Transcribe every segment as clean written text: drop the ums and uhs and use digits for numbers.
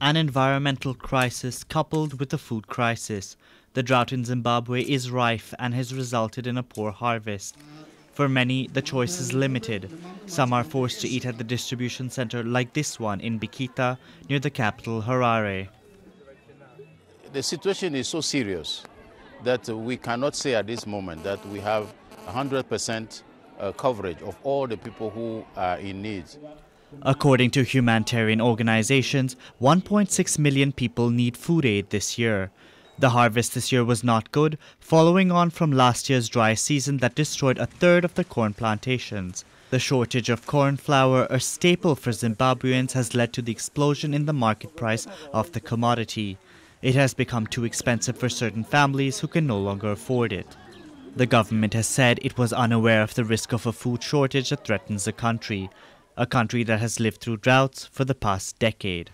An environmental crisis coupled with a food crisis. The drought in Zimbabwe is rife and has resulted in a poor harvest. For many, the choice is limited. Some are forced to eat at the distribution center like this one in Bikita, near the capital Harare. The situation is so serious that we cannot say at this moment that we have 100% coverage of all the people who are in need. According to humanitarian organizations, 1.6 million people need food aid this year. The harvest this year was not good, following on from last year's dry season that destroyed a third of the corn plantations. The shortage of corn flour, a staple for Zimbabweans, has led to the explosion in the market price of the commodity. It has become too expensive for certain families who can no longer afford it. The government has said it was unaware of the risk of a food shortage that threatens the country, a country that has lived through droughts for the past decade.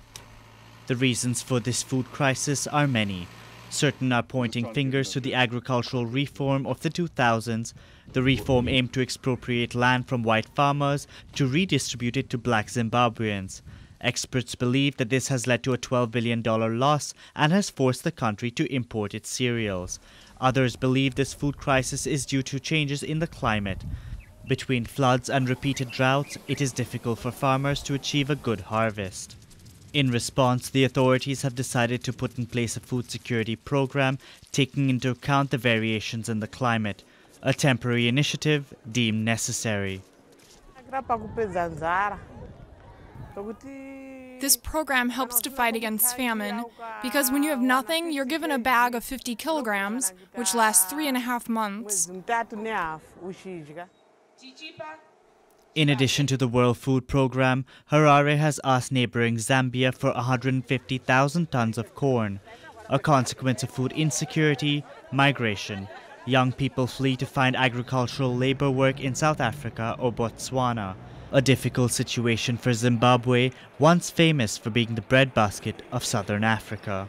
The reasons for this food crisis are many. Certain are pointing fingers to the agricultural reform of the 2000s. The reform aimed to expropriate land from white farmers to redistribute it to black Zimbabweans. Experts believe that this has led to a $12 billion loss and has forced the country to import its cereals. Others believe this food crisis is due to changes in the climate. Between floods and repeated droughts, it is difficult for farmers to achieve a good harvest. In response, the authorities have decided to put in place a food security program taking into account the variations in the climate, a temporary initiative deemed necessary. This program helps to fight against famine because when you have nothing, you're given a bag of 50 kilograms, which lasts 3.5 months. In addition to the World Food Programme, Harare has asked neighbouring Zambia for 150,000 tons of corn. A consequence of food insecurity, migration. Young people flee to find agricultural labour work in South Africa or Botswana. A difficult situation for Zimbabwe, once famous for being the breadbasket of southern Africa.